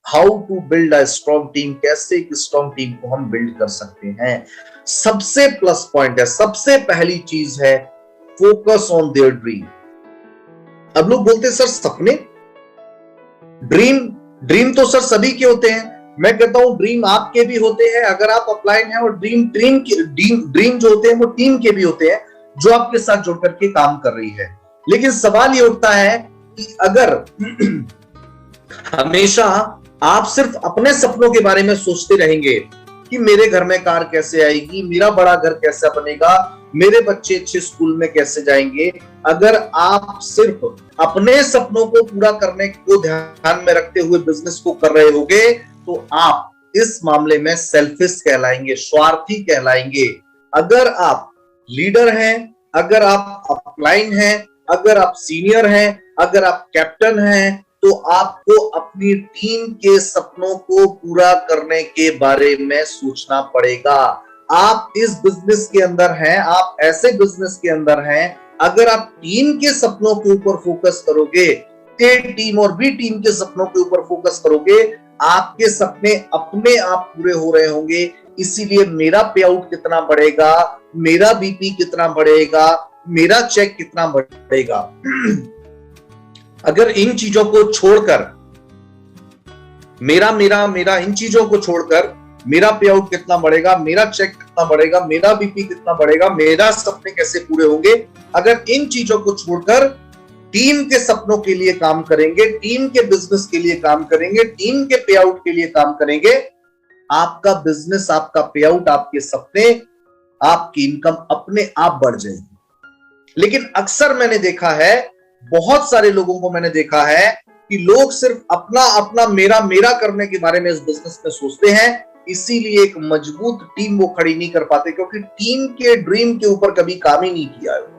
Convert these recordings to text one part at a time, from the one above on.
How to build a strong team, कैसे एक strong team को हम बिल्ड कर सकते हैं। सबसे प्लस पॉइंट है, सबसे पहली चीज है फोकस ऑन देयर ड्रीम। अब लोग बोलते हैं सर सपने, ड्रीम, ड्रीम तो सर सभी के होते हैं। मैं कहता हूं ड्रीम आपके भी होते हैं अगर आप अपलाइन हैं, और ड्रीम जो होते हैं वो टीम के भी होते हैं जो आपके साथ जुड़ करके काम कर रही है। लेकिन सवाल ये उठता है कि अगर हमेशा आप सिर्फ अपने सपनों के बारे में सोचते रहेंगे कि मेरे घर में कार कैसे आएगी, मेरा बड़ा घर कैसे बनेगा, मेरे बच्चे अच्छे स्कूल में कैसे जाएंगे, अगर आप सिर्फ अपने सपनों को पूरा करने को ध्यान में रखते हुए बिजनेस को कर रहे होगे तो आप इस मामले में सेल्फिश कहलाएंगे, स्वार्थी कहलाएंगे। अगर आप लीडर हैं, अगर आप अपलाइन हैं, अगर आप सीनियर हैं, अगर आप कैप्टन हैं, तो आपको अपनी टीम के सपनों को पूरा करने के बारे में सोचना पड़ेगा। आप इस बिजनेस के अंदर हैं, आप ऐसे बिजनेस के अंदर हैं, अगर आप टीम के सपनों के ऊपर फोकस करोगे, ए टीम और बी टीम के सपनों के ऊपर फोकस करोगे, आपके सपने अपने आप पूरे हो रहे होंगे। इसीलिए मेरा पे आउट कितना बढ़ेगा, मेरा बीपी कितना बढ़ेगा, मेरा चेक कितना बढ़ेगा, अगर इन चीजों को छोड़कर मेरा इन चीजों को छोड़कर मेरा पे आउट कितना बढ़ेगा, मेरा चेक कितना बढ़ेगा, मेरा बीपी कितना बढ़ेगा, मेरा सपने कैसे पूरे होंगे, अगर इन चीजों को छोड़कर टीम के सपनों के लिए काम करेंगे, टीम के बिजनेस के लिए काम करेंगे, टीम के पे आउट के लिए काम करेंगे, आपका बिजनेस, आपका पे आउट, आपके सपने, आपकी इनकम अपने आप बढ़ जाएगी। लेकिन अक्सर मैंने देखा है, बहुत सारे लोगों को मैंने देखा है कि लोग सिर्फ अपना अपना मेरा करने के बारे में इस बिजनेस में सोचते हैं, इसीलिए एक मजबूत टीम वो खड़ी नहीं कर पाते, क्योंकि टीम के ड्रीम के ऊपर कभी काम ही नहीं किया है।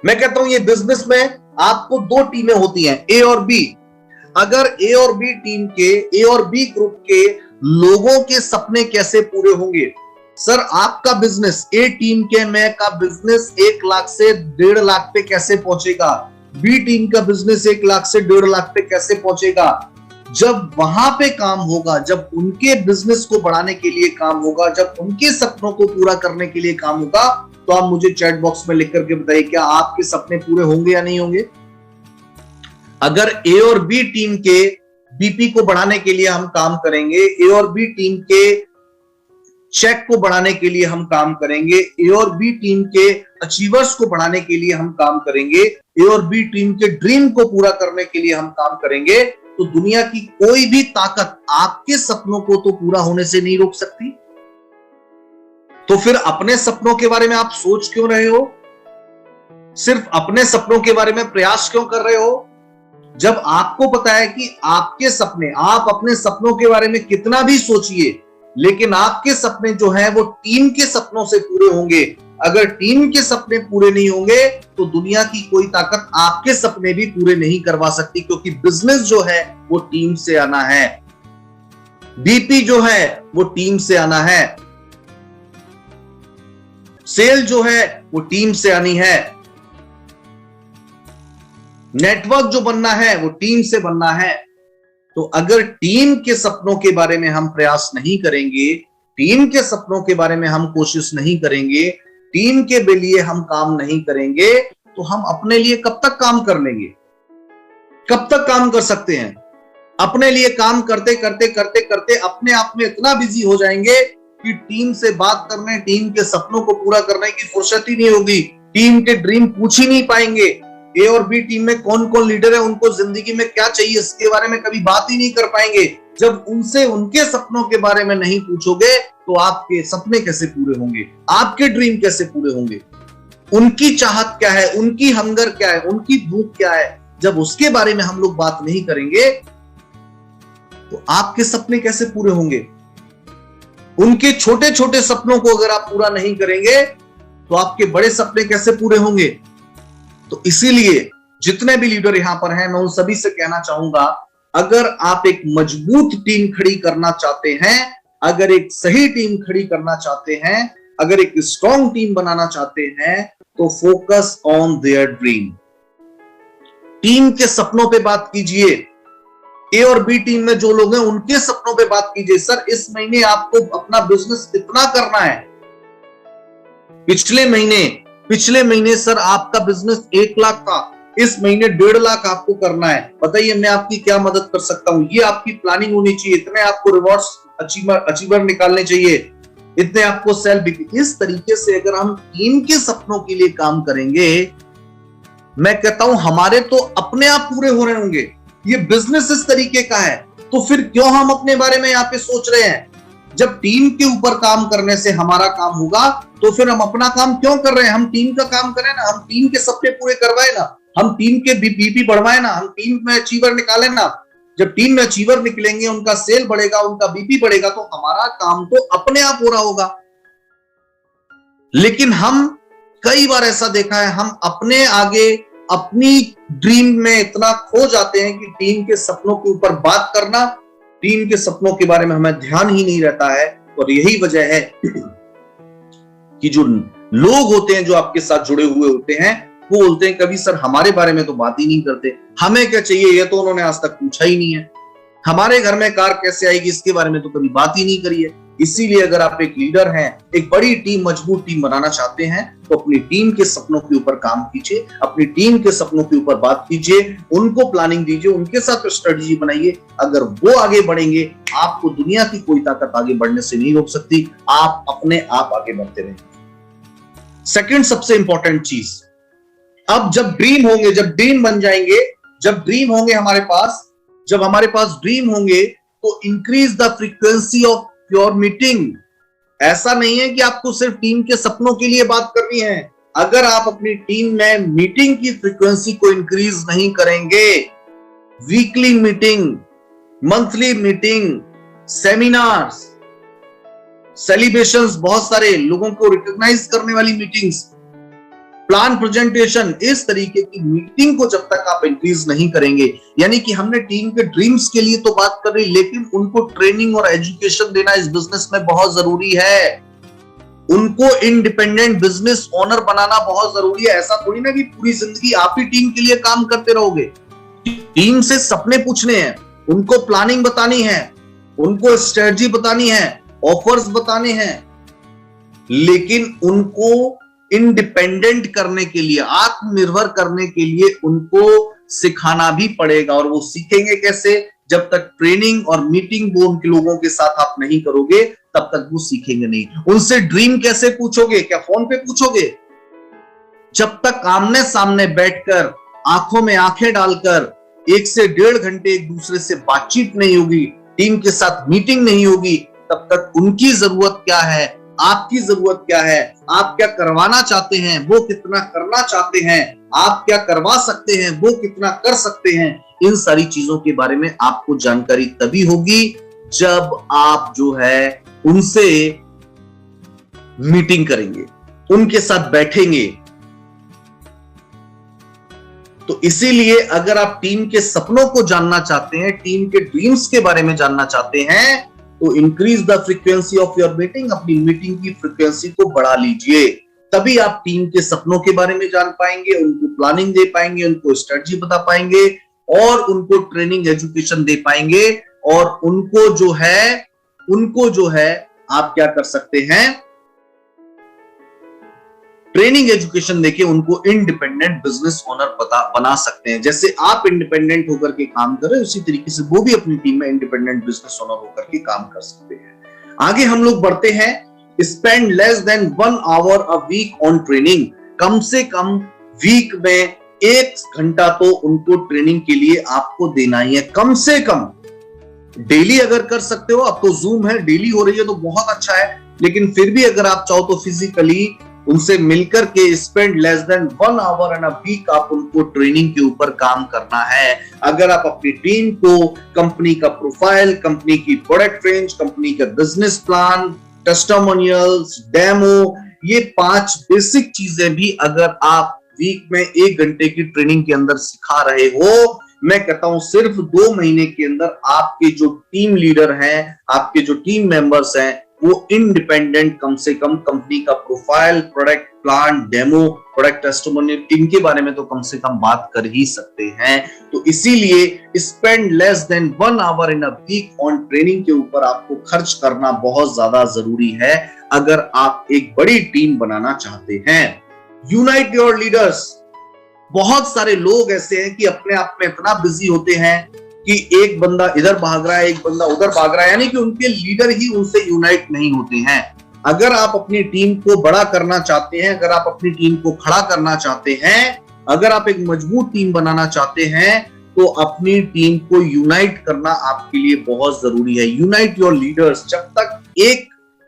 मैं कहता हूं ये बिजनेस में आपको दो टीमें होती हैं, ए और बी। अगर ए और बी टीम के, ए और बी ग्रुप के लोगों के सपने कैसे पूरे होंगे, सर आपका बिजनेस, ए टीम के में का बिजनेस 1 लाख से 1.5 लाख पे कैसे पहुंचेगा, बी टीम का बिजनेस 1 लाख से 1.5 लाख पे कैसे पहुंचेगा, जब वहां पे काम होगा, जब उनके बिजनेस को बढ़ाने के लिए काम होगा, जब उनके सपनों को पूरा करने के लिए काम होगा, तो आप मुझे चैट बॉक्स में लिख करके बताइए क्या आपके सपने पूरे होंगे या नहीं होंगे। अगर ए और बी टीम के बीपी को बढ़ाने के लिए हम काम करेंगे, ए और बी टीम के चेक को बढ़ाने के लिए हम काम करेंगे, ए और बी टीम के अचीवर्स को बढ़ाने के लिए हम काम करेंगे, ए और बी टीम के ड्रीम को पूरा करने के लिए हम काम करेंगे, तो दुनिया की कोई भी ताकत आपके सपनों को तो पूरा होने से नहीं रोक सकती। तो फिर अपने सपनों के बारे में आप सोच क्यों रहे हो, सिर्फ अपने सपनों के बारे में प्रयास क्यों कर रहे हो, जब आपको पता है कि आपके सपने, आप अपने सपनों के बारे में कितना भी सोचिए, लेकिन आपके सपने जो हैं वो टीम के सपनों से पूरे होंगे। अगर टीम के सपने पूरे नहीं होंगे तो दुनिया की कोई ताकत आपके सपने भी पूरे नहीं करवा सकती, क्योंकि बिजनेस जो है वो टीम से आना है, बीपी जो है वो टीम से आना है, सेल जो है वो टीम से आनी है, नेटवर्क जो बनना है वो टीम से बनना है। तो अगर टीम के सपनों के बारे में हम प्रयास नहीं करेंगे, टीम के सपनों के बारे में हम कोशिश नहीं करेंगे, टीम के लिए हम काम नहीं करेंगे, तो हम अपने लिए कब तक काम कर लेंगे, कब तक काम कर सकते हैं। अपने लिए काम करते करते करते करते अपने आप में इतना बिजी हो जाएंगे कि टीम से बात करने, टीम के सपनों को पूरा करने की फुर्सत ही नहीं होगी, टीम के ड्रीम पूछ ही नहीं पाएंगे। ए और बी टीम में कौन कौन लीडर है, उनको जिंदगी में क्या चाहिए, इसके बारे में कभी बात ही नहीं कर पाएंगे। जब उनसे उनके सपनों के बारे में नहीं पूछोगे तो आपके सपने कैसे पूरे होंगे, आपके ड्रीम कैसे पूरे होंगे, उनकी चाहत क्या है, उनकी हंगर क्या है, उनकी भूख क्या है, जब उसके बारे में हम लोग बात नहीं करेंगे तो आपके सपने कैसे पूरे होंगे। उनके छोटे छोटे सपनों को अगर आप पूरा नहीं करेंगे तो आपके बड़े सपने कैसे पूरे होंगे। तो इसीलिए जितने भी लीडर यहां पर हैं, मैं उन सभी से कहना चाहूंगा, अगर आप एक मजबूत टीम खड़ी करना चाहते हैं, अगर एक सही टीम खड़ी करना चाहते हैं, अगर एक स्ट्रॉन्ग टीम बनाना चाहते हैं, तो focus on their dream. Team के सपनों पे बात कीजिए, ए और बी टीम में जो लोग हैं उनके सपनों पे बात कीजिए। सर इस महीने आपको अपना बिजनेस इतना करना है, पिछले महीने सर आपका बिजनेस 1 लाख था, इस महीने 1.5 लाख आपको करना है, बताइए मैं आपकी क्या मदद कर सकता हूं। ये आपकी प्लानिंग होनी चाहिए, इतने आपको रिवॉर्ड्स अचीवर निकालने चाहिए, इतने आपको सेल। इस तरीके से अगर हम टीम के सपनों के लिए काम करेंगे, मैं कहता हूं हमारे तो अपने आप पूरे हो रहे होंगे। ये बिजनेस इस तरीके का है, तो फिर क्यों हम अपने बारे में यहां पे सोच रहे हैं। जब टीम के ऊपर काम करने से हमारा काम होगा, तो फिर हम अपना काम क्यों कर रहे हैं। हम टीम का काम करें ना, हम टीम के सपने पूरे करवाए ना, हम टीम के बीपी बढ़वाए ना, हम टीम में अचीवर निकालें ना। जब टीम में अचीवर निकलेंगे, उनका सेल बढ़ेगा, उनका बीपी बढ़ेगा, तो हमारा काम तो अपने आप हो रहा होगा। लेकिन हम कई बार ऐसा देखा है, हम अपने आगे अपनी ड्रीम में इतना खो जाते हैं कि टीम के सपनों के ऊपर बात करना, टीम के सपनों के बारे में हमें ध्यान ही नहीं रहता है। और यही वजह है कि जो लोग होते हैं, जो आपके साथ जुड़े हुए होते हैं, वो बोलते हैं कभी सर हमारे बारे में तो बात ही नहीं करते, हमें क्या चाहिए ये तो उन्होंने आज तक पूछा ही नहीं है, हमारे घर में कार कैसे आएगी इसके बारे में तो कभी बात ही नहीं करी है। इसीलिए अगर आप एक लीडर हैं, एक बड़ी टीम, मजबूत टीम बनाना चाहते हैं, तो अपनी टीम के सपनों के ऊपर काम कीजिए, अपनी टीम के सपनों के ऊपर बात कीजिए, उनको प्लानिंग दीजिए, उनके साथ स्ट्रेटजी बनाइए। अगर वो आगे बढ़ेंगे, आपको दुनिया की कोई ताकत आगे बढ़ने से नहीं रोक सकती, आप अपने आप आगे बढ़ते रहेंगे। सेकंड सबसे इंपॉर्टेंट चीज, अब जब ड्रीम होंगे, जब ड्रीम बन जाएंगे, जब ड्रीम होंगे हमारे पास, जब हमारे पास ड्रीम होंगे, तो increase the frequency of your meeting. ऐसा नहीं है कि आपको सिर्फ टीम के सपनों के लिए बात करनी है। अगर आप अपनी टीम में मीटिंग की फ्रीक्वेंसी को इंक्रीज नहीं करेंगे, weekly meeting, monthly meeting, seminars, celebrations, बहुत सारे लोगों को रिकॉग्नाइज करने वाली मीटिंग्स, प्लान प्रेजेंटेशन, इस तरीके की मीटिंग को जब तक आप इंक्रीज नहीं करेंगे, यानी कि हमने टीम के ड्रीम्स के लिए तो बात कर रही, लेकिन उनको ट्रेनिंग और एजुकेशन देना इस बिजनेस में बहुत जरूरी है। उनको इंडिपेंडेंट बिजनेस ओनर बनाना बहुत जरूरी है। ऐसा थोड़ी ना कि पूरी जिंदगी आप ही टीम के लिए काम करते रहोगे। टीम से सपने पूछने हैं, उनको प्लानिंग बतानी है, उनको स्ट्रेटजी बतानी है, ऑफर्स बताने हैं, लेकिन उनको इंडिपेंडेंट करने के लिए, आत्मनिर्भर करने के लिए उनको सिखाना भी पड़ेगा। और वो सीखेंगे कैसे? जब तक ट्रेनिंग और मीटिंग वो उनके लोगों के साथ आप नहीं करोगे, तब तक वो सीखेंगे नहीं। उनसे ड्रीम कैसे पूछोगे? क्या फोन पे पूछोगे? जब तक आमने सामने बैठकर, आंखों में आंखें डालकर 1 से 1.5 घंटे एक दूसरे से बातचीत नहीं होगी, टीम के साथ मीटिंग नहीं होगी, तब तक उनकी जरूरत क्या है, आपकी जरूरत क्या है, आप क्या करवाना चाहते हैं, वो कितना करना चाहते हैं, आप क्या करवा सकते हैं, वो कितना कर सकते हैं, इन सारी चीजों के बारे में आपको जानकारी तभी होगी जब आप जो है उनसे मीटिंग करेंगे, उनके साथ बैठेंगे। तो इसीलिए अगर आप टीम के सपनों को जानना चाहते हैं, टीम के ड्रीम्स के बारे में जानना चाहते हैं, तो increase the frequency of your meeting, अपनी मीटिंग की फ्रीक्वेंसी को बढ़ा लीजिए। तभी आप टीम के सपनों के बारे में जान पाएंगे, उनको प्लानिंग दे पाएंगे, उनको स्ट्रेटजी बता पाएंगे और उनको ट्रेनिंग एजुकेशन दे पाएंगे। और उनको जो है आप क्या कर सकते हैं, ट्रेनिंग एजुकेशन देके उनको इंडिपेंडेंट बिजनेस ओनर बना सकते हैं। जैसे आप इंडिपेंडेंट होकर के काम कर रहे हैं, उसी तरीके से वो भी अपनी टीम में इंडिपेंडेंट बिजनेस ओनर होकर के काम कर सकते हैं। आगे हम लोग बढ़ते हैं। Spend less than 1 hour a week on training. कम से कम वीक में 1 घंटा तो उनको ट्रेनिंग के लिए आपको देना ही है, कम से कम। डेली अगर कर सकते हो, अब तो जूम है, डेली हो रही है तो बहुत अच्छा है, लेकिन फिर भी अगर आप चाहो तो फिजिकली उनसे मिलकर के spend less than 1 hour and a week आप उनको ट्रेनिंग के ऊपर काम करना है। अगर आप अपनी टीम को कंपनी का प्रोफाइल, कंपनी की प्रोडक्ट रेंज, कंपनी का बिजनेस प्लान, टेस्टिमोनियल्स, डेमो, ये 5 बेसिक चीजें भी अगर आप वीक में 1 घंटे की ट्रेनिंग के अंदर सिखा रहे हो, मैं कहता हूं सिर्फ 2 महीने के अंदर आपके जो टीम लीडर हैं, आपके जो टीम मेंबर्स हैं, वो इंडिपेंडेंट कम से कम कंपनी का profile, product plan, demo, product testimonial, इनके बारे में तो कम से कम बात कर ही सकते हैं। तो इसीलिए spend less than 1 hour in a week on training के ऊपर आपको खर्च करना बहुत ज्यादा जरूरी है अगर आप एक बड़ी टीम बनाना चाहते हैं। Unite your leaders. बहुत सारे लोग ऐसे हैं कि अपने आप में इतना बिजी होते हैं कि एक बंदा इधर भाग रहा है, एक बंदा उधर भाग रहा है, यानी कि उनके लीडर ही उनसे यूनाइट नहीं होते हैं। अगर आप अपनी टीम को बड़ा करना चाहते हैं, अगर आप अपनी टीम को खड़ा करना चाहते हैं, अगर आप एक मजबूत टीम बनाना चाहते हैं, तो अपनी टीम को यूनाइट करना आपके लिए बहुत जरूरी है। Unite your leaders. जब तक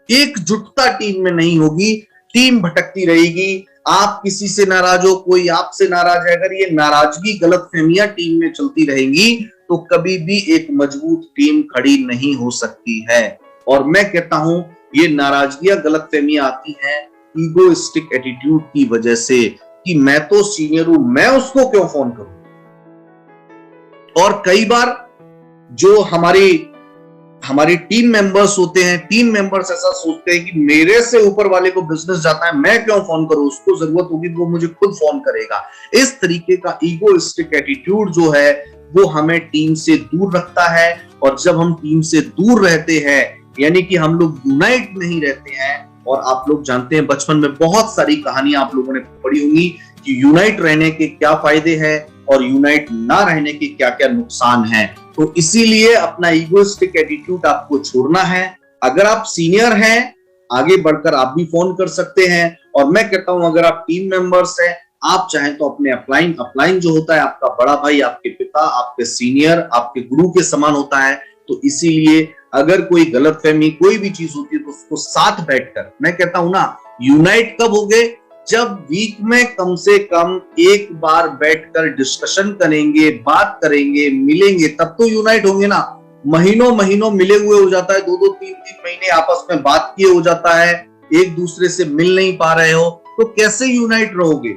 एकजुटता टीम में नहीं होगी, टीम भटकती रहेगी। आप किसी से नाराज हो, कोई आपसे नाराज है, अगर ये नाराजगी, गलतफहमियां टीम में चलती रहेंगी तो कभी भी एक मजबूत टीम खड़ी नहीं हो सकती है। और मैं कहता हूं ये नाराजगियां, गलतफहमियां आती हैं ईगोइस्टिक एटीट्यूड की वजह से कि मैं तो सीनियर हूं, मैं उसको क्यों फोन करूं। और कई बार जो हमारी टीम मेंबर्स होते हैं, टीम मेंबर्स ऐसा सोचते हैं कि मेरे से ऊपर वाले को बिजनेस जाता है, मैं क्यों फोन करूं, उसको जरूरत होगी वो मुझे खुद फोन करेगा। इस तरीके का ईगोइस्टिक एटीट्यूड जो है वो हमें टीम से दूर रखता है। और जब हम टीम से दूर रहते हैं, यानी कि हम लोग यूनाइट नहीं रहते हैं, और आप लोग जानते हैं बचपन में बहुत सारी कहानियां आप लोगों ने पढ़ी होंगी कि यूनाइट रहने के क्या फायदे हैं और यूनाइट ना रहने के क्या क्या नुकसान हैं। तो इसीलिए अपना ईगोइस्टिक एटीट्यूड आपको छोड़ना है। अगर आप सीनियर हैं, आगे बढ़कर आप भी फोन कर सकते हैं। और मैं कहता हूं अगर आप टीम मेंबर्स हैं, आप चाहें तो अपने अपलाइन जो होता है आपका बड़ा भाई, आपके पिता, आपके सीनियर, आपके गुरु के समान होता है। तो इसीलिए अगर कोई गलतफहमी, कोई भी चीज होती है तो उसको साथ बैठकर, मैं कहता हूं ना, यूनाइट कब होगे, जब वीक में कम से कम एक बार बैठकर डिस्कशन करेंगे, बात करेंगे, मिलेंगे, तब तो यूनाइट होंगे ना। महीनों महीनों मिले हुए हो जाता है, 2-2, 3-3 महीने आपस में बात किए हो जाता है, एक दूसरे से मिल नहीं पा रहे हो, तो कैसे यूनाइट रहोगे,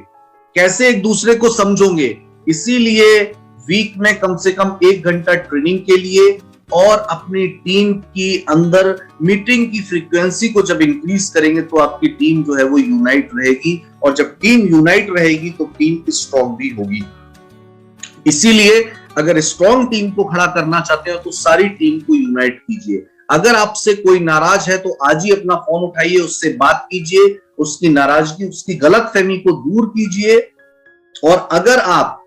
कैसे एक दूसरे को समझोगे। इसीलिए वीक में कम से कम 1 घंटा ट्रेनिंग के लिए और अपनी टीम की अंदर मीटिंग की फ्रीक्वेंसी को जब इंक्रीज करेंगे तो आपकी टीम जो है वो यूनाइट रहेगी। और जब टीम यूनाइट रहेगी तो टीम स्ट्रॉन्ग भी होगी। इसीलिए अगर स्ट्रॉन्ग टीम को खड़ा करना चाहते हो तो सारी टीम को यूनाइट कीजिए। अगर आपसे कोई नाराज है तो आज ही अपना फोन उठाइए, उससे बात कीजिए, उसकी नाराजगी, उसकी गलतफहमी को दूर कीजिए। और अगर आप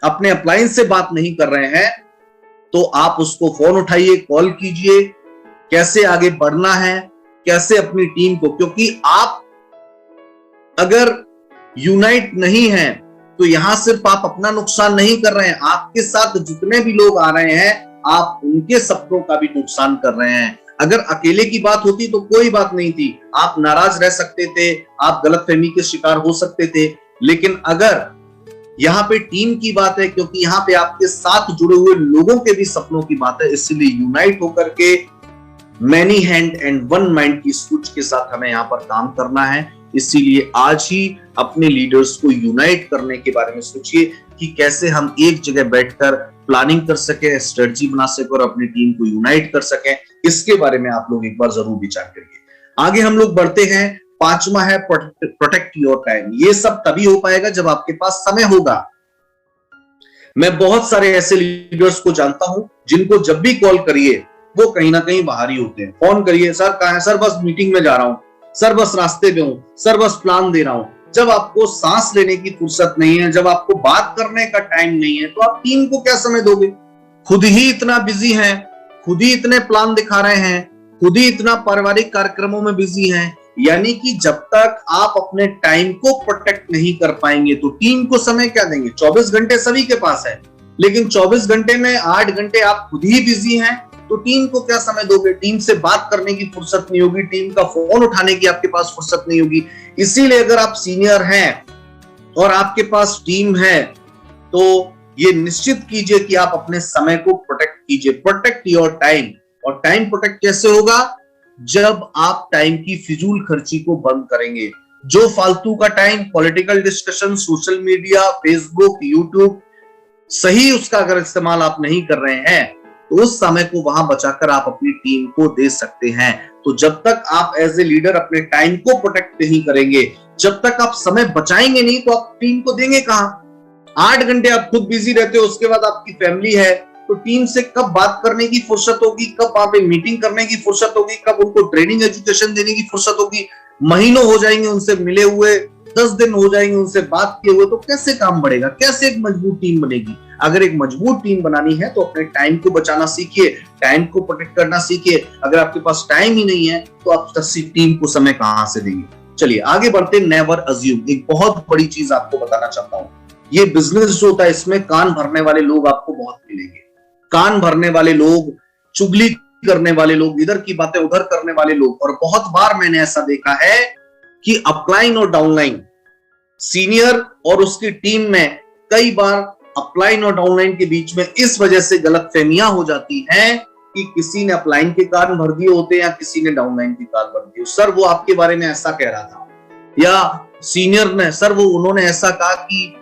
अपने अप्लायंस से बात नहीं कर रहे हैं तो आप उसको फोन उठाइए, कॉल कीजिए, कैसे आगे बढ़ना है, कैसे अपनी टीम को, क्योंकि आप अगर यूनाइट नहीं हैं तो यहां सिर्फ आप अपना नुकसान नहीं कर रहे हैं, आपके साथ जितने भी लोग आ रहे हैं आप उनके सपनों का भी नुकसान कर रहे हैं। अगर अकेले की बात होती तो कोई बात नहीं थी, आप नाराज रह सकते थे, आप गलतफहमी के शिकार हो सकते थे। लेकिन अगर यहाँ पे टीम की बात है, क्योंकि यहाँ पे आपके साथ जुड़े हुए लोगों के भी सपनों की बात है, इसलिए यूनाइट होकर के many hand and one mind की सोच के साथ हमें यहाँ पर काम करना है। इसीलिए आज ही अपने लीडर्स को यूनाइट करने के बारे में सोचिए कि कैसे हम एक जगह बैठकर प्लानिंग कर सके, स्ट्रेटजी बना सके और अपनी टीम को यूनाइट कर सके। इसके बारे में आप लोग एक बार जरूर विचार करिए। आगे हम लोग बढ़ते हैं। 5वां है प्रोटेक्ट योर टाइम। ये सब तभी हो पाएगा जब आपके पास समय होगा। मैं बहुत सारे ऐसे लीडर्स को जानता हूं जिनको जब भी कॉल करिए वो कहीं ना कहीं बाहर ही होते हैं। फोन करिए, सर कहां है, सर बस मीटिंग में जा रहा हूं, सर बस रास्ते पे हूं, सर बस प्लान दे रहा हूं। जब आपको सांस लेने की फुर्सत नहीं है, जब आपको बात करने का टाइम नहीं है, तो आप टीम को क्या समय दोगे? खुद ही इतना बिजी हैं, खुद ही इतने प्लान दिखा रहे हैं, खुद ही इतना पारिवारिक कार्यक्रमों में बिजी हैं। यानी कि जब तक आप अपने टाइम को प्रोटेक्ट नहीं कर पाएंगे तो टीम को समय क्या देंगे? 24 घंटे सभी के पास है, लेकिन 24 घंटे में 8 घंटे आप खुद ही बिजी हैं, तो टीम को क्या समय दोगे? टीम से बात करने की फुर्सत नहीं होगी, टीम का फोन उठाने की आपके पास फुर्सत नहीं होगी। इसीलिए अगर आप सीनियर हैं और आपके पास टीम है तो ये निश्चित कीजिए कि आप अपने समय को प्रोटेक्ट कीजिए। Protect your time. और टाइम प्रोटेक्ट कैसे होगा? जब आप टाइम की फिजूल खर्ची को बंद करेंगे। जो फालतू का time, political discussion, social media, Facebook, YouTube, सही उसका अगर इस्तेमाल आप नहीं कर रहे हैं तो उस समय को वहां बचाकर आप अपनी टीम को दे सकते हैं। तो जब तक आप एज ए लीडर अपने टाइम को प्रोटेक्ट नहीं करेंगे, जब तक आप समय बचाएंगे नहीं, तो आप टीम को देंगे कहां? 8 घंटे आप खुद बिजी रहते हो, उसके बाद आपकी फैमिली है, तो टीम से कब बात करने की फुर्सत होगी, कब वहां पे मीटिंग करने की फुर्सत होगी, कब उनको ट्रेनिंग एजुकेशन देने की फुर्सत होगी? महीनों हो जाएंगे उनसे मिले हुए, 10 दिन हो जाएंगे उनसे बात किए हुए, तो कैसे काम बढ़ेगा? कैसे एक मजबूत टीम बनेगी? अगर एक मजबूत टीम बनानी है तो अपने टाइम को बचाना सीखिए, टाइम को प्रोटेक्ट करना सीखिए। अगर आपके पास टाइम ही नहीं है तो आप टीम को समय कहां से देंगे? चलिए आगे बढ़ते। नेवर अज्यूम, एक बहुत बड़ी चीज आपको बताना चाहता हूं। ये बिजनेस जो होता है, इसमें कान भरने वाले लोग आपको बहुत मिलेंगे। कान भरने वाले लोग, चुगली करने वाले लोग, इधर की बातें उधर करने वाले लोग। और बहुत बार मैंने ऐसा देखा है कि अपलाइन और डाउनलाइन, सीनियर और उसकी टीम में कई बार अपलाइन और डाउनलाइन के बीच में इस वजह से गलतफहमियां हो जाती हैं कि किसी ने अपलाइन के कारण भर दिए होते हैं या किसी ने डाउनलाइन के कारण भर दिए। सर वो आपके बारे में ऐसा कह रहा था, या सीनियर ने, सर वो उन्होंने ऐसा कहा कि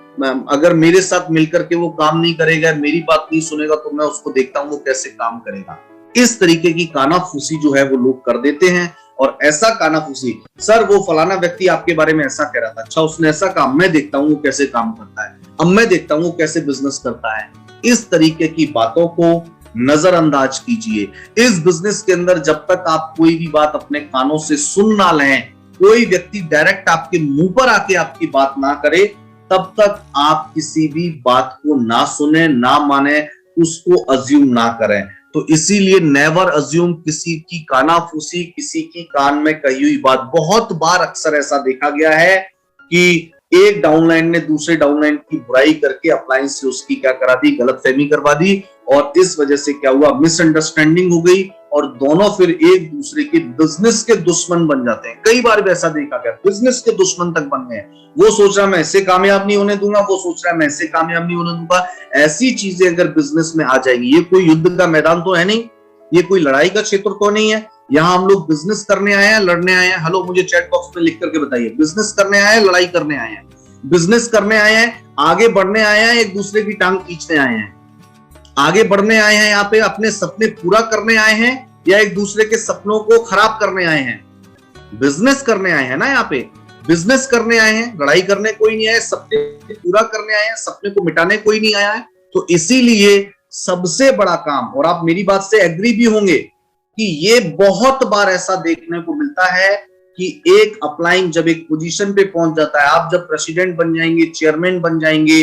अगर मेरे साथ मिलकर के वो काम नहीं करेगा, मेरी बात नहीं सुनेगा, तो मैं उसको देखता हूं वो कैसे काम करेगा। इस तरीके की कानाफूसी जो है वो लोग कर देते हैं। और ऐसा कानाफूसी, सर वो फलाना व्यक्ति आपके बारे में ऐसा कह रहा था, अच्छा उसने ऐसा काम, मैं देखता हूं वो कैसे काम करता है, अब मैं देखता हूं वो कैसे बिजनेस करता है। इस तरीके की बातों को नजरअंदाज कीजिए। इस बिजनेस के अंदर जब तक आप कोई भी बात अपने कानों से सुन ना लें, कोई व्यक्ति डायरेक्ट आपके मुंह पर आके आपकी बात ना करे, तब तक आप किसी भी बात को ना सुने, ना माने, उसको अज्यूम ना करें। तो इसीलिए नेवर अज्यूम, किसी की कानाफूसी, किसी की कान में कही हुई बात। बहुत बार अक्सर ऐसा देखा गया है कि एक डाउनलाइन ने दूसरे डाउनलाइन की बुराई करके अपलाइन से उसकी क्या करा दी, गलतफहमी करवा दी। और इस वजह से क्या हुआ, मिसअंडरस्टैंडिंग हो गई और दोनों फिर एक दूसरे के बिजनेस के दुश्मन बन जाते हैं। कई बार भी ऐसा देखा गया, बिजनेस के दुश्मन तक बन गए। वो सोच रहा मैं इससे कामयाब नहीं होने दूंगा, वो सोच रहा है मैं इससे कामयाब नहीं होने दूंगा। ऐसी चीजें अगर बिजनेस में आ जाएंगी, ये कोई युद्ध का मैदान तो है नहीं, ये कोई लड़ाई का क्षेत्र तो नहीं है। यहाँ हम लोग बिजनेस करने आए हैं, लड़ने आए हैं। हेलो, मुझे चैट बॉक्स में लिख करके बताइए, बिजनेस करने आए हैं, लड़ाई करने आए हैं? बिजनेस करने आए हैं, आगे बढ़ने आए हैं, एक दूसरे की टांग खींचने आए हैं? आगे बढ़ने आए हैं यहाँ पे, अपने सपने पूरा करने आए हैं, या एक दूसरे के सपनों को खराब करने आए हैं? बिजनेस करने आए हैं ना, यहाँ पे बिजनेस करने आए हैं, लड़ाई करने कोई नहीं आया, सपने पूरा करने आए हैं, सपने को मिटाने कोई नहीं आया है। तो इसीलिए सबसे बड़ा काम, और आप मेरी बात से एग्री भी होंगे कि ये बहुत बार ऐसा देखने को मिलता है कि एक अपलाइन जब एक पोजीशन पे पहुंच जाता है, आप जब प्रेसिडेंट बन जाएंगे, चेयरमैन बन जाएंगे,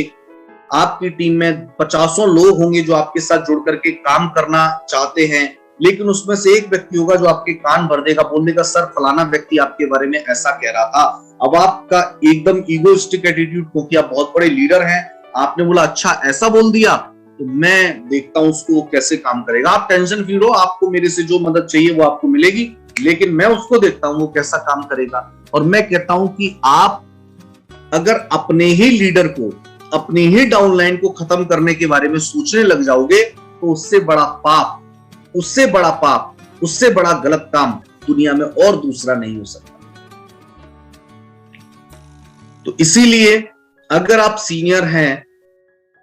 आपकी टीम में 50 लोग होंगे जो आपके साथ जुड़ करके काम करना चाहते हैं, लेकिन उसमें से एक व्यक्ति होगा जो आपके कान भर देगा, बोल देगा सर फलाना व्यक्ति आपके बारे में ऐसा कह रहा था। अब आपका एकदम ईगोइस्टिक एटीट्यूड, क्योंकि आप बहुत बड़े लीडर हैं, आपने बोला अच्छा ऐसा बोल दिया, तो मैं देखता हूं उसको कैसे काम करेगा। आप टेंशन फ्री रहो, आपको मेरे से जो मदद चाहिए वो आपको मिलेगी, लेकिन मैं उसको देखता हूं वो कैसा काम करेगा। और मैं कहता हूं कि आप अगर अपने ही लीडर को, अपनी ही डाउनलाइन को खत्म करने के बारे में सोचने लग जाओगे, तो उससे बड़ा पाप, उससे बड़ा पाप, उससे बड़ा गलत काम दुनिया में और दूसरा नहीं हो सकता। तो इसीलिए अगर आप सीनियर हैं,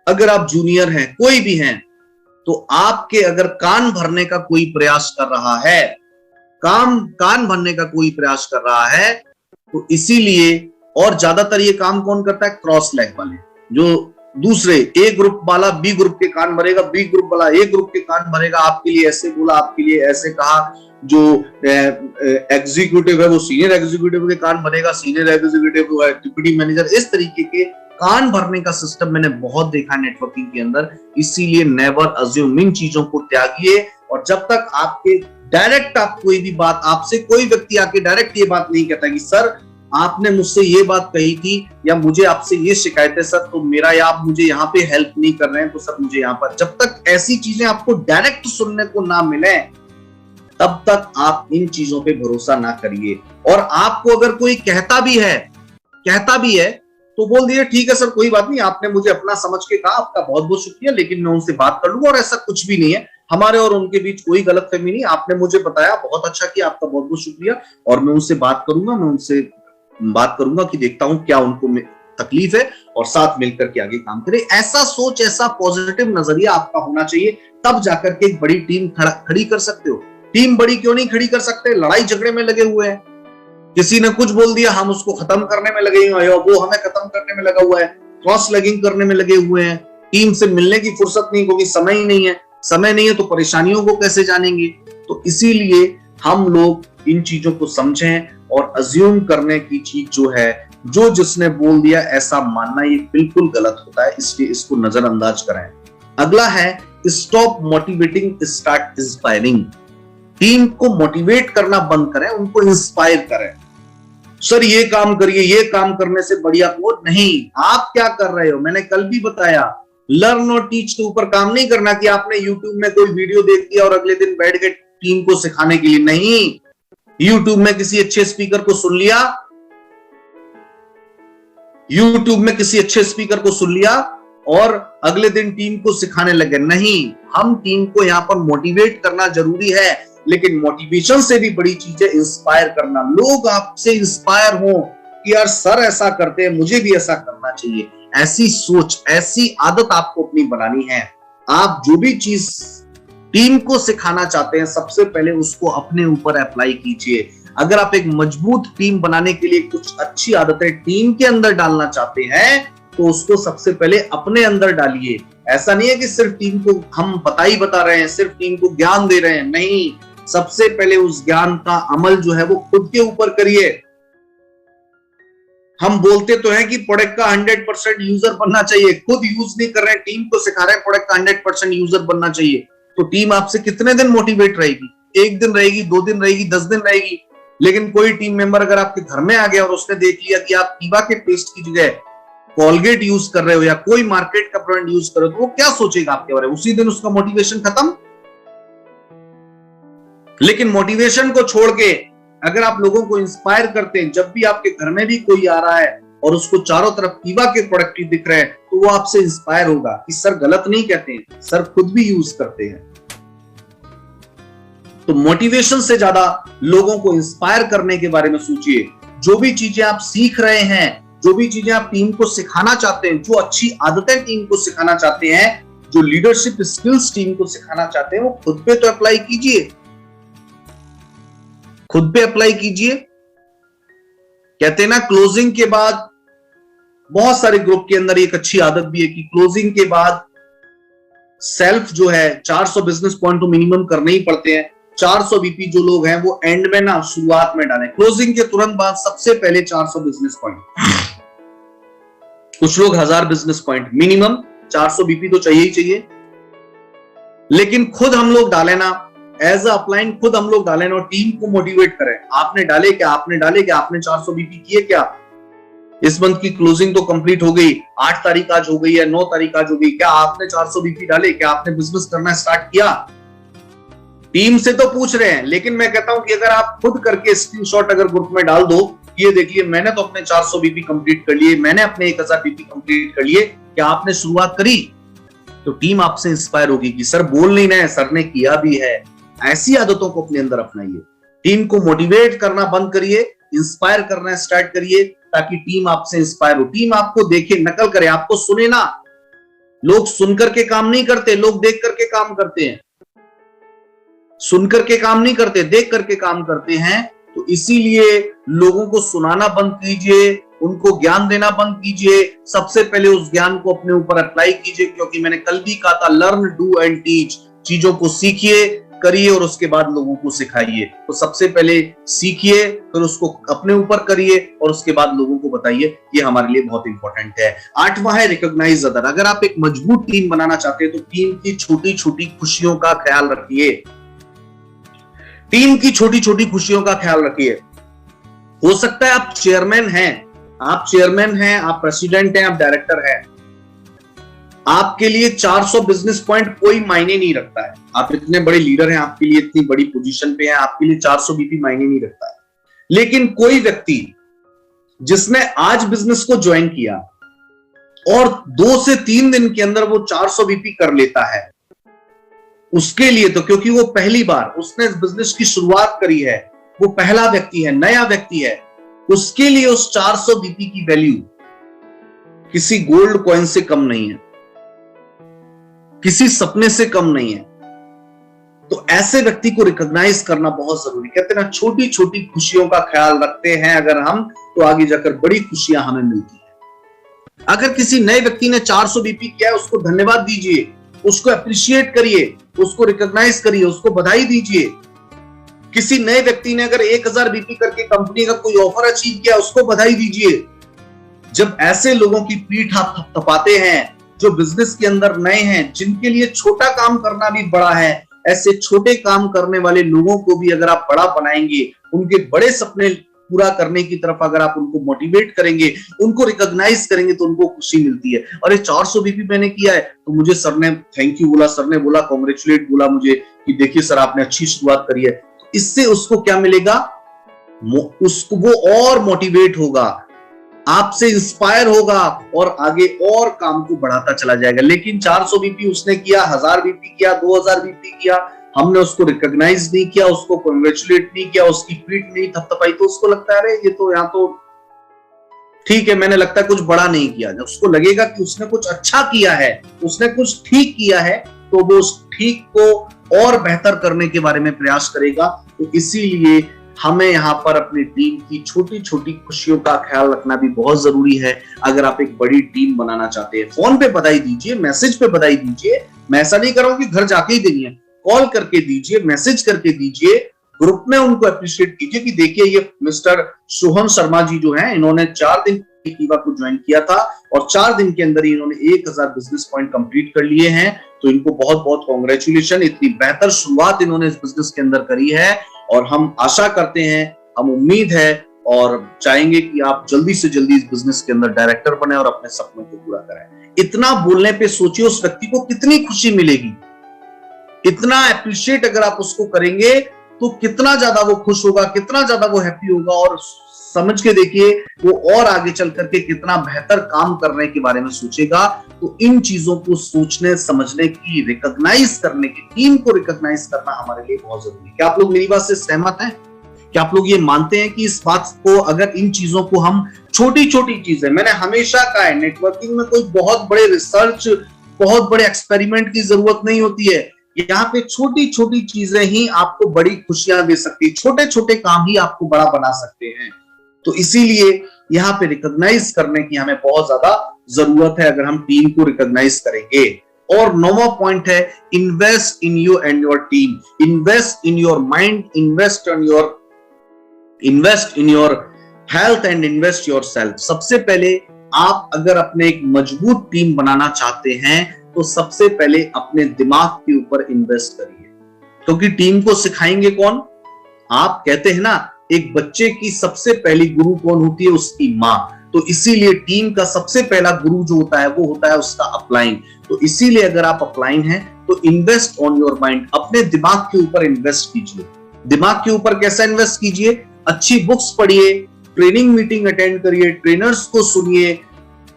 अगर आप जूनियर हैं, कोई भी हैं, तो आपके अगर कान भरने का कोई प्रयास कर रहा है, कान भरने का कोई प्रयास कर रहा है, तो इसीलिए, और ज्यादातर ये काम कौन करता है, क्रॉस लेग वाले, जो दूसरे ए ग्रुप वाला बी ग्रुप के कान भरेगा, बी ग्रुप वाला ए ग्रुप के कान भरेगा, आपके लिए ऐसे बोला, आपके लिए ऐसे कहा। जो एग्जीक्यूटिव है वो सीनियर एग्जीक्यूटिव के कान भरेगा, सीनियर एग्जीक्यूटिव वो है डिप्टी मैनेजर। इस तरीके के कान भरने का सिस्टम मैंने बहुत देखा नेटवर्किंग के अंदर। इसीलिए नेवर अज्यूम, इन चीजों को त्यागिए। और जब तक आपके डायरेक्ट, आप कोई भी बात, आपसे कोई व्यक्ति आके डायरेक्ट ये बात नहीं कहता कि सर आपने मुझसे ये बात कही थी, या मुझे आपसे ये शिकायत है सर, तो मेरा, या आप मुझे यहाँ पे हेल्प नहीं कर रहे हैं तो सर मुझे यहाँ पर, जब तक ऐसी चीजें आपको डायरेक्ट सुनने को ना मिले, तब तक आप इन चीजों पे भरोसा ना करिए। और आपको अगर कोई कहता भी है तो बोल दिए ठीक है सर, कोई बात नहीं, आपने मुझे अपना समझ के कहा, आपका बहुत बहुत शुक्रिया, लेकिन मैं उनसे बात कर लूंगा, और ऐसा कुछ भी नहीं है, हमारे और उनके बीच कोई गलतफहमी नहीं, आपने मुझे बताया, बहुत अच्छा किया, आपका बहुत बहुत शुक्रिया, और मैं उनसे बात करूंगा, मैं उनसे बात करूंगा कि देखता हूं क्या उनको तकलीफ है, और साथ मिलकर के आगे काम करें। ऐसा सोच, ऐसा पॉजिटिव नजरिया आपका होना चाहिए, तब जाकर के एक बड़ी टीम खड़ी कर सकते हो। टीम बड़ी क्यों नहीं खड़ी कर सकते? लड़ाई झगड़े में लगे हुए हैं, किसी ने कुछ बोल दिया, हम उसको खत्म करने में लगे हुए हैं, वो हमें खत्म करने में लगा हुआ है, क्रॉस लेगिंग करने में लगे हुए हैं, टीम से मिलने की फुर्सत नहीं, क्योंकि समय ही नहीं है। समय नहीं है तो परेशानियों को कैसे जानेंगे? तो इसीलिए हम लोग इन चीजों को समझें, और अज्यूम करने की चीज जो है, जो जिसने बोल दिया ऐसा मानना, ये बिल्कुल गलत होता है, इसलिए इसको नजरअंदाज करें। अगला है stop motivating, start inspiring. Team को मोटिवेट करना बंद करें, उनको इंस्पायर करें। सर ये काम करिए, ये काम करने से बढ़िया को नहीं। आप क्या कर रहे हो? मैंने कल भी बताया, लर्न और टीच के ऊपर काम नहीं करना कि आपने यूट्यूब में कोई वीडियो देख लिया और अगले दिन बैठ गए टीम को सिखाने के लिए। नहीं, यूट्यूब में किसी अच्छे स्पीकर को सुन लिया, यूट्यूब में किसी अच्छे स्पीकर को सुन लिया और अगले दिन टीम को सिखाने लगे। नहीं, हम टीम को यहां पर मोटिवेट करना जरूरी है, लेकिन मोटिवेशन से भी बड़ी चीज है इंस्पायर करना। लोग आपसे इंस्पायर हो कि यार सर ऐसा करते हैं, मुझे भी ऐसा करना चाहिए। ऐसी सोच, ऐसी आदत आपको अपनी बनानी है। आप जो भी चीज टीम को सिखाना चाहते हैं, सबसे पहले उसको अपने ऊपर अप्लाई कीजिए। अगर आप एक मजबूत टीम बनाने के लिए कुछ अच्छी आदतें टीम के अंदर डालना चाहते हैं, तो उसको सबसे पहले अपने अंदर डालिए। ऐसा नहीं है कि सिर्फ टीम को हम बता रहे हैं, सिर्फ टीम को ज्ञान दे रहे हैं। नहीं, सबसे पहले उस ज्ञान का अमल जो है वो खुद के ऊपर करिए। हम बोलते तो हैं कि प्रोडक्ट का 100% यूजर बनना चाहिए, खुद यूज नहीं कर रहे हैं, टीम को सिखा रहे हैं प्रोडक्ट का 100% यूजर बनना चाहिए। तो टीम आपसे कितने दिन मोटिवेट रहेगी? 1 दिन रहेगी, 2 दिन रहेगी, 10 दिन रहेगी। लेकिन कोई टीम मेंबर अगर आपके घर में आ गया और उसने देख लिया कि आप कीवा के पेस्ट की जगह कोलगेट यूज कर रहे हो या कोई मार्केट का ब्रांड यूज कर रहे हो, तो वो क्या सोचेगा आपके बारे में? उसी दिन उसका मोटिवेशन खत्म। लेकिन मोटिवेशन को छोड़ के अगर आप लोगों को इंस्पायर करते हैं, जब भी आपके घर में भी कोई आ रहा है और उसको चारों तरफ कीवा के प्रोडक्ट ही दिख रहे हैं, तो वो आपसे इंस्पायर होगा कि सर गलत नहीं कहते हैं, सर खुद भी यूज करते हैं। तो मोटिवेशन से ज्यादा लोगों को इंस्पायर करने के बारे में सोचिए। जो भी चीजें आप सीख रहे हैं, जो भी चीजें आप टीम को सिखाना चाहते हैं, जो अच्छी आदतें टीम को सिखाना चाहते हैं, जो लीडरशिप स्किल्स टीम को सिखाना चाहते हैं, वो खुद पे तो अप्लाई कीजिए, खुद पे अप्लाई कीजिए। कहते हैं ना, क्लोजिंग के बाद बहुत सारे ग्रुप के अंदर एक अच्छी आदत भी है कि क्लोजिंग के बाद सेल्फ जो है 400 बिजनेस पॉइंट तो मिनिमम करने ही पड़ते हैं। 400 बीपी जो लोग हैं वो एंड में ना शुरुआत में डालें, क्लोजिंग के तुरंत बाद सबसे पहले 400 बिजनेस पॉइंट। कुछ लोग 1000 बिजनेस पॉइंट, मिनिमम 400 बीपी तो चाहिए ही चाहिए। लेकिन खुद हम लोग डालें ना, एज अपलाइन खुद हम लोग डालें और टीम को मोटिवेट करें। आपने डाले क्या? आपने डाले क्या? आपने 400 बीपी किए क्या? इस मंथ की क्लोजिंग तो कंप्लीट हो गई, 8 तारीख आज हो गई है, 9 तारीख आज हो गई, क्या आपने 400 बीपी डाले? क्या आपने बिजनेस करना स्टार्ट किया? टीम से तो पूछ रहे हैं, लेकिन मैं कहता हूं कि अगर आप खुद करके स्क्रीनशॉट अगर ग्रुप में डाल दो, ये देखिए मैंने तो अपने 400 बीपी कंप्लीट कर लिए, मैंने अपने 1000 बीपी कंप्लीट कर लिए, क्या आपने शुरुआत करी? तो टीम आपसे इंस्पायर होगी कि सर बोल नहीं रहे, सर ने किया भी है। ऐसी आदतों को अपने अंदर अपनाइए। टीम को मोटिवेट करना बंद करिए, इंस्पायर करना स्टार्ट करिए, ताकि टीम आपसे इंस्पायर हो। टीम आपको देखे, नकल करे, आपको सुने ना। लोग सुनकर के काम नहीं करते, लोग देख करके काम करते हैं। सुनकर के काम नहीं करते, देख करके काम करते हैं। तो इसीलिए लोगों को सुनाना बंद कीजिए, उनको ज्ञान देना बंद कीजिए। सबसे पहले उस ज्ञान को अपने ऊपर अप्लाई कीजिए, क्योंकि मैंने कल भी कहा था, लर्न, डू एंड टीच। चीजों को सीखिए, करिए और उसके बाद लोगों को सिखाइए। तो सबसे पहले सीखिए, फिर उसको अपने ऊपर करिए और उसके बाद लोगों को बताइए। ये हमारे लिए बहुत इंपॉर्टेंट है। 8वां है रिकॉग्नाइज अदर। अगर आप एक मजबूत टीम बनाना चाहते हैं तो टीम की छोटी छोटी खुशियों का ख्याल रखिए। टीम की छोटी छोटी खुशियों का ख्याल रखिए। हो सकता है आप चेयरमैन हैं, आप प्रेसिडेंट हैं, आप डायरेक्टर हैं, आपके लिए 400 बिजनेस पॉइंट कोई मायने नहीं रखता है। आप इतने बड़े लीडर हैं, आपके लिए इतनी बड़ी पोजीशन पे हैं, आपके लिए 400 बीपी मायने नहीं रखता है। लेकिन कोई व्यक्ति जिसने आज बिजनेस को ज्वाइन किया और 2 से 3 दिन के अंदर वो 400 बीपी कर लेता है, उसके लिए तो, क्योंकि वो पहली बार उसने इस बिजनेस की शुरुआत करी है, वो पहला व्यक्ति है, नया व्यक्ति है, उसके लिए उस 400 बीपी की वैल्यू किसी गोल्ड कॉइन से कम नहीं है, किसी सपने से कम नहीं है। तो ऐसे व्यक्ति को रिकॉग्नाइज करना बहुत जरूरी। कहते हैं ना, छोटी छोटी खुशियों का ख्याल रखते हैं अगर हम, तो आगे जाकर बड़ी खुशियां हमें मिलती है। अगर किसी नए व्यक्ति ने 400 बीपी किया है, उसको धन्यवाद दीजिए, उसको अप्रिशिएट करिए, उसको रिकॉग्नाइज करिए, उसको बधाई दीजिए। किसी नए व्यक्ति ने अगर 1000 बीपी करके कंपनी का कोई ऑफर अचीव किया, उसको बधाई दीजिए। जब ऐसे लोगों की पीठ आप थपथपाते हैं, जो बिजनेस के अंदर नए हैं, जिनके लिए छोटा काम करना भी बड़ा है, ऐसे छोटे काम करने वाले लोगों को भी अगर आप बड़ा बनाएंगे, उनके बड़े सपने पूरा करने की तरफ अगर आप उनको मोटिवेट करेंगे, उनको रिकॉग्नाइज करेंगे, तो उनको खुशी मिलती है। और ये 400 बीपी मैंने किया है, तो मुझे सर ने थैंक यू बोला, सर ने बोला कॉन्ग्रेचुलेट बोला मुझे कि देखिए सर आपने अच्छी शुरुआत करी है। इससे उसको क्या मिलेगा, उसको वो और मोटिवेट होगा, आपसे इंस्पायर होगा और आगे और काम को बढ़ाता चला जाएगा। लेकिन 400 बीपी उसने किया, 1000 बीपी किया, 2000 बीपी किया, हमने उसको रिकॉग्नाइज नहीं किया, उसको कांग्रेचुलेट नहीं किया, उसकी पीठ नहीं थपथपाई, तो उसको लगता है अरे ये तो यहाँ तो ठीक है, मैंने लगता है कुछ बड़ा नहीं किया। जब उसको लगेगा कि उसने कुछ अच्छा किया है, उसने कुछ ठीक किया है, तो वो उस ठीक को और बेहतर करने के बारे में प्रयास करेगा। तो इसीलिए हमें यहाँ पर अपनी टीम की छोटी छोटी खुशियों का ख्याल रखना भी बहुत जरूरी है। अगर आप एक बड़ी टीम बनाना चाहते हैं, फोन पे बधाई दीजिए, मैसेज पे बधाई दीजिए। मैं ऐसा नहीं कर रहा हूं कि घर जाके ही देनी है, कॉल करके दीजिए, मैसेज करके दीजिए, ग्रुप में उनको अप्रिशिएट कीजिए कि देखिए ये मिस्टर सोहन शर्मा जी जो हैं, इन्होंने 4 दिन कीवा को ज्वाइन किया था और 4 दिन के अंदर ही इन्होंने 1000 बिजनेस पॉइंट कंप्लीट कर लिए हैं। तो इनको बहुत बहुत कांग्रेचुलेशन, इतनी बेहतर शुरुआत इन्होंने इस बिजनेस के अंदर करी है। और हम आशा करते हैं, हम उम्मीद है और चाहेंगे कि आप जल्दी से जल्दी इस बिजनेस के अंदर डायरेक्टर बने और अपने सपनों को पूरा करें। इतना बोलने पे सोचिए उस व्यक्ति को कितनी खुशी मिलेगी, इतना अप्रिशिएट अगर आप उसको करेंगे तो कितना ज्यादा वो खुश होगा, कितना ज्यादा वो हैप्पी होगा। और समझ के देखिए वो और आगे चल करके कितना बेहतर काम करने के बारे में सोचेगा। तो इन चीजों को सोचने समझने की, रिकॉग्नाइज करने की, टीम को रिकॉग्नाइज करना हमारे लिए बहुत जरूरी है। क्या आप लोग मेरी बात से सहमत हैं? क्या आप लोग ये मानते हैं कि इस बात को, अगर इन चीजों को हम छोटी छोटी चीजें, मैंने हमेशा कहा है नेटवर्किंग में कोई बहुत बड़े रिसर्च, बहुत बड़े एक्सपेरिमेंट की जरूरत नहीं होती है। यहाँ पे छोटी छोटी चीजें ही आपको बड़ी खुशियां दे सकती है, छोटे छोटे काम ही आपको बड़ा बना सकते हैं। तो इसीलिए यहाँ पे रिकॉग्नाइज करने की हमें बहुत ज्यादा जरूरत है, अगर हम टीम को रिकॉग्नाइज करेंगे। और 9वां पॉइंट है invest in you and your team, invest in your mind, invest in your health and invest your self. सबसे पहले आप अगर अपने एक मजबूत टीम बनाना चाहते हैं तो सबसे पहले अपने दिमाग के ऊपर इन्वेस्ट करिए, क्योंकि टीम को सिखाएंगे कौन? आप कहते हैं ना, एक बच्चे की सबसे पहली गुरु कौन होती है? उसकी मां। तो इसीलिए टीम का सबसे पहला गुरु जो होता है वो होता है उसका अपलाइन। तो इसीलिए अगर आप अपलाइन हैं तो इन्वेस्ट ऑन योर माइंड, अपने दिमाग के ऊपर इन्वेस्ट कीजिए। दिमाग के ऊपर कैसा इन्वेस्ट कीजिए? अच्छी बुक्स पढ़िए, ट्रेनिंग मीटिंग अटेंड करिए, ट्रेनर्स को सुनिए।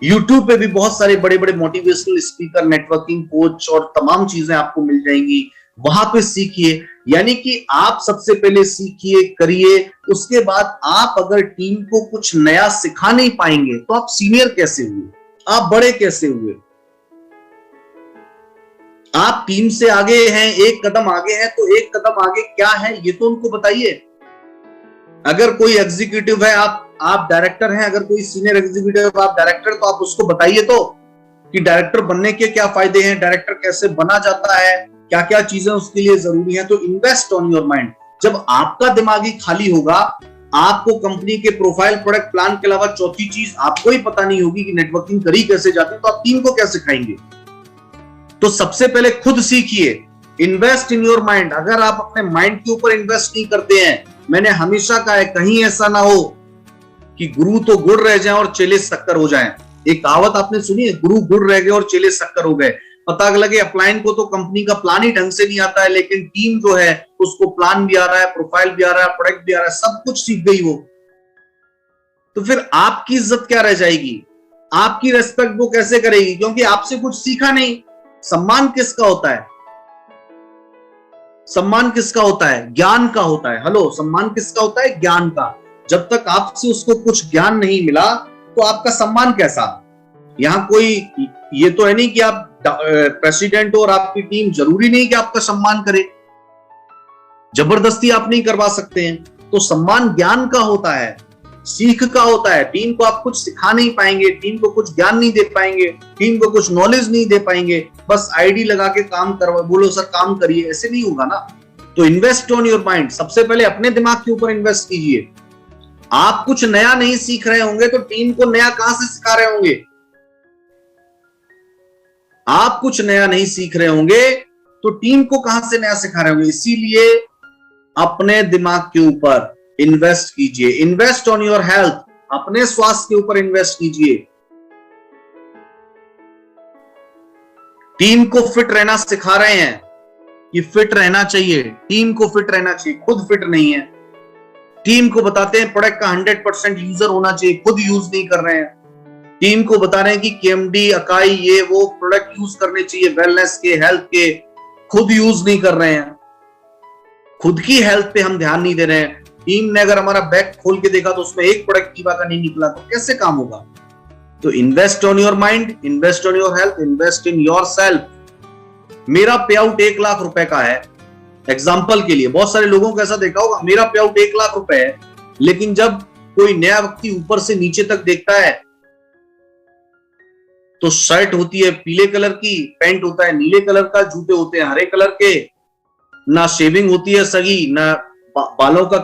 यूट्यूब पे भी बहुत सारे बड़े बड़े मोटिवेशनल स्पीकर, नेटवर्किंग कोच और तमाम चीजें आपको मिल जाएंगी, वहां पे सीखिए। यानी कि आप सबसे पहले सीखिए, करिए, उसके बाद आप अगर टीम को कुछ नया सिखा नहीं पाएंगे तो आप सीनियर कैसे हुए, आप बड़े कैसे हुए? आप टीम से आगे हैं, एक कदम आगे हैं, तो एक कदम आगे क्या है ये तो उनको बताइए। अगर कोई एग्जीक्यूटिव है, आप डायरेक्टर हैं, अगर कोई सीनियर एग्जीक्यूटिव आप डायरेक्टर, तो आप उसको बताइए तो कि डायरेक्टर बनने के क्या फायदे हैं, डायरेक्टर कैसे बना जाता है, क्या क्या चीजें उसके लिए जरूरी है। तो इन्वेस्ट ऑन योर माइंड। जब आपका दिमाग ही खाली होगा, आपको कंपनी के प्रोफाइल, प्रोडक्ट प्लान के अलावा चौथी चीज आपको ही पता नहीं होगी कि नेटवर्किंग करी कैसे जाती है, तो आप टीम को क्या सिखाएंगे? तो सबसे पहले खुद सीखिए, इन्वेस्ट इन योर माइंड। अगर आप अपने माइंड के ऊपर इन्वेस्ट नहीं करते हैं, मैंने हमेशा कहा है कहीं ऐसा ना हो कि गुरु तो गुड़ रह जाए और चेले शक्कर हो जाएं। एक कहावत आपने सुनी है, गुरु गुड़ रह गए और चेले शक्कर हो गए। पता लगे अपलाइन को तो कंपनी का प्लान ही ढंग से नहीं आता है, लेकिन टीम जो है उसको प्लान भी आ रहा है, प्रोफाइल भी आ रहा है, प्रोडक्ट भी आ रहा है, सब कुछ सीख गई वो। तो फिर आपकी इज्जत क्या रह जाएगी? आपकी रेस्पेक्ट वो कैसे करेगी? क्योंकि आपसे कुछ सीखा नहीं। सम्मान किसका होता है? सम्मान किसका होता है? ज्ञान का होता है। हेलो, सम्मान किसका होता है? ज्ञान का। जब तक आपसे उसको कुछ ज्ञान नहीं मिला तो आपका सम्मान कैसा? यहां कोई ये तो है नहीं कि आप प्रेसिडेंट हो और आपकी टीम जरूरी नहीं कि आपका सम्मान करे। जबरदस्ती आप नहीं करवा सकते हैं। तो सम्मान ज्ञान का होता है, सीख का होता है। टीम को आप कुछ सिखा नहीं पाएंगे, टीम को कुछ ज्ञान नहीं दे पाएंगे, टीम को कुछ नॉलेज नहीं दे पाएंगे, बस आईडी लगा के काम करवा, बोलो सर काम करिए, ऐसे नहीं होगा ना। तो इन्वेस्ट ऑन योर माइंड, सबसे पहले अपने दिमाग के ऊपर इन्वेस्ट कीजिए। आप कुछ नया नहीं सीख रहे होंगे तो टीम को नया कहां से सिखा रहे होंगे? आप कुछ नया नहीं सीख रहे होंगे तो टीम को कहां से नया सिखा रहे होंगे? इसीलिए अपने दिमाग के ऊपर इन्वेस्ट कीजिए। इन्वेस्ट ऑन योर हेल्थ, अपने स्वास्थ्य के ऊपर इन्वेस्ट कीजिए। टीम को फिट रहना सिखा रहे हैं कि फिट रहना चाहिए, टीम को फिट रहना चाहिए, खुद फिट नहीं है। टीम को बताते हैं प्रोडक्ट का 100% यूजर होना चाहिए, खुद यूज नहीं कर रहे हैं। टीम को बता रहे हैं कि केएमडी, अकाई, ये वो प्रोडक्ट यूज करने चाहिए, वेलनेस के, हेल्थ के, खुद यूज नहीं कर रहे हैं। खुद की हेल्थ पे हम ध्यान नहीं दे रहे हैं। टीम ने अगर हमारा बैग खोल के देखा तो उसमें एक प्रोडक्ट कीवा का नहीं निकला तो कैसे काम होगा? तो invest on your mind, invest on your health, invest in your self. मेरा पे आउट 1 लाख रुपए का है, एग्जाम्पल के लिए। बहुत सारे लोगों को ऐसा देखा होगा, मेरा पे आउट 1 लाख रुपए है, लेकिन जब कोई नया व्यक्ति ऊपर से नीचे तक देखता है तो शर्ट होती है पीले कलर की, पैंट होता है नीले कलर का, जूते होते हैं हरे कलर के, ना शेविंग होती है सही, ना बालों का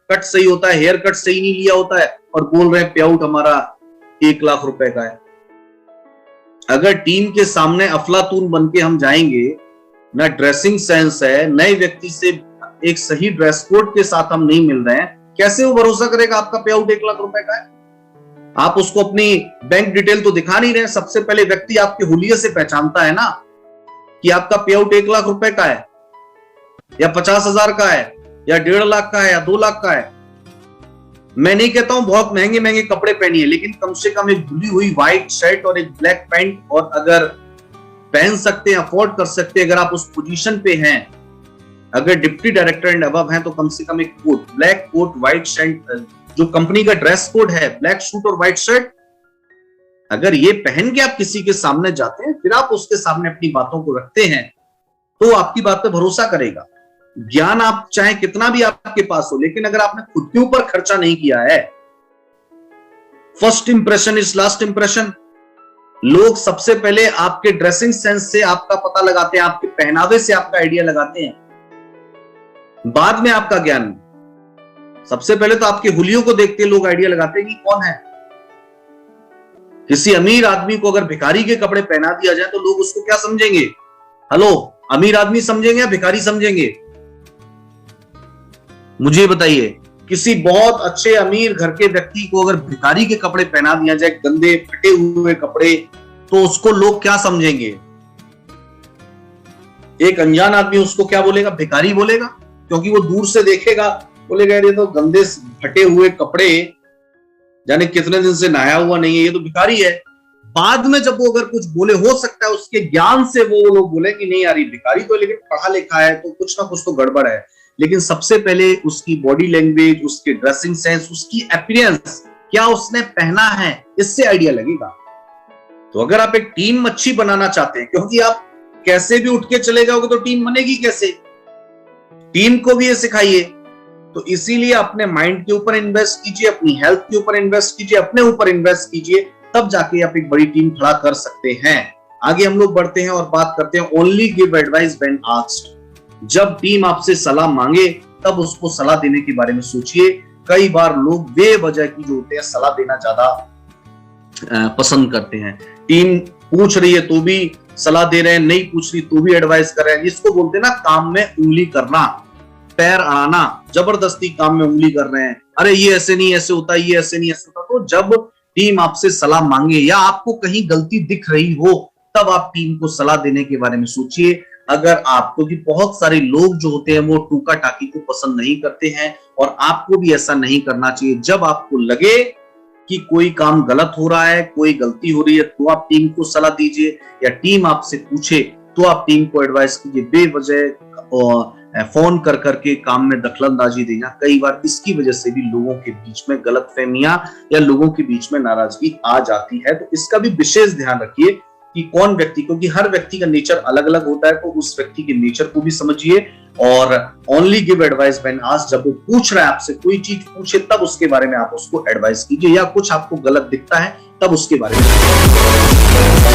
कट सही होता है, हेयर कट सही नहीं लिया होता है, और बोल रहे हैं पे आउट हमारा 1 लाख रुपए का है। अगर टीम के सामने अफलातून बन के हम जाएंगे, ना ड्रेसिंग सेंस है, नए व्यक्ति से एक सही ड्रेस कोड के साथ हम नहीं मिल रहे हैं, कैसे वो भरोसा करेगा आपका पे आउट 1 लाख रुपए का है? आप उसको अपनी बैंक डिटेल तो दिखा नहीं रहे। सबसे पहले व्यक्ति आपके हुलिये से पहचानता है ना कि आपका पे आउट 1 लाख रुपए का है, या 50,000 का है, या 1.5 लाख का है, या 2 लाख का है। मैं नहीं कहता हूं बहुत महंगे महंगे कपड़े पहनिए, लेकिन कम से कम एक धुली हुई व्हाइट शर्ट और एक ब्लैक पैंट, और अगर पहन सकते हैं, अफोर्ड कर सकते हैं, अगर आप उस पोजीशन पे हैं, अगर डिप्टी डायरेक्टर एंड अबव हैं, तो कम से कम एक coat, black coat, white shirt, जो कंपनी का ड्रेस कोड है, ब्लैक सूट और व्हाइट शर्ट, अगर ये पहन के आप किसी के सामने जाते हैं, फिर आप उसके सामने अपनी बातों को रखते हैं, तो आपकी बात पे भरोसा करेगा। ज्ञान आप चाहे कितना भी आपके पास हो, लेकिन अगर आपने खुद के ऊपर खर्चा नहीं किया है, first impression is last impression. लोग सबसे पहले आपके ड्रेसिंग सेंस से आपका पता लगाते हैं, आपके पहनावे से आपका आइडिया लगाते हैं, बाद में आपका ज्ञान। सबसे पहले तो आपके हुलियों को देखते लोग आइडिया लगाते हैं कि कौन है। किसी अमीर आदमी को अगर भिखारी के कपड़े पहना दिया जाए तो लोग उसको क्या समझेंगे? हेलो, अमीर आदमी समझेंगे या भिखारी समझेंगे? मुझे बताइए। किसी बहुत अच्छे अमीर घर के व्यक्ति को अगर भिखारी के कपड़े पहना दिया जाए, गंदे फटे हुए कपड़े, तो उसको लोग क्या समझेंगे? एक अनजान आदमी उसको क्या बोलेगा? भिखारी बोलेगा, क्योंकि वो दूर से देखेगा, बोलेगा ये तो गंदे फटे हुए कपड़े, जाने कितने दिन से नहाया हुआ नहीं है, ये तो भिखारी है। बाद में जब वो अगर कुछ बोले, हो सकता है उसके ज्ञान से वो लोग बोले कि नहीं यार ये भिखारी तो लेकिन पढ़ा लिखा है, तो कुछ ना कुछ तो गड़बड़ है। लेकिन सबसे पहले उसकी बॉडी लैंग्वेज, उसके ड्रेसिंग सेंस, उसकी अपीयरेंस, क्या उसने पहना है, इससे आइडिया लगेगा। तो अगर आप एक टीम अच्छी बनाना चाहते हैं, क्योंकि आप कैसे भी उठ के चले जाओगे तो टीम बनेगी कैसे? टीम को भी ये सिखाइए। तो इसीलिए अपने माइंड के ऊपर इन्वेस्ट कीजिए, अपनी हेल्थ के ऊपर इन्वेस्ट कीजिए, अपने ऊपर इन्वेस्ट कीजिए, तब जाके आप एक बड़ी टीम खड़ा कर सकते हैं। आगे हम लोग बढ़ते हैं और बात करते हैं only give advice when asked. जब टीम आपसे सलाह मांगे तब उसको सलाह देने के बारे में सोचिए। कई बार लोग बेवजह की जो होते हैं सलाह देना ज्यादा पसंद करते हैं। टीम पूछ रही है तो भी सलाह दे रहे हैं, नहीं पूछ रही तो भी एडवाइस कर रहे हैं, जिसको बोलते हैं ना काम में उंगली करना, पैर अड़ाना, जबरदस्ती काम में उंगली कर रहे हैं। अरे ये ऐसे नहीं ऐसे होता, ये ऐसे नहीं ऐसे होता। तो जब टीम आपसे सलाह मांगे या आपको कहीं गलती दिख रही हो, तब आप टीम को सलाह देने के बारे में सोचिए। अगर आप, क्योंकि बहुत सारे लोग जो होते हैं वो टूका टाकी को पसंद नहीं करते हैं, और आपको भी ऐसा नहीं करना चाहिए। जब आपको लगे कि कोई काम गलत हो रहा है, कोई गलती हो रही है, तो आप टीम को सलाह दीजिए, या टीम आपसे पूछे तो आप टीम को एडवाइस कीजिए। बेवजह फोन कर करके काम में दखलंदाजी देना, कई बार इसकी वजह से भी लोगों के बीच में गलतफहमियां या लोगों के बीच में नाराजगी आ जाती है। तो इसका भी विशेष ध्यान रखिए कि कौन व्यक्ति, क्योंकि हर व्यक्ति का नेचर अलग अलग होता है, तो उस व्यक्ति के नेचर को भी समझिए। और only give advice when asked, जब वो पूछ रहा है आपसे कोई चीज पूछे तब उसके बारे में आप उसको एडवाइस कीजिए, या कुछ आपको गलत दिखता है तब उसके बारे में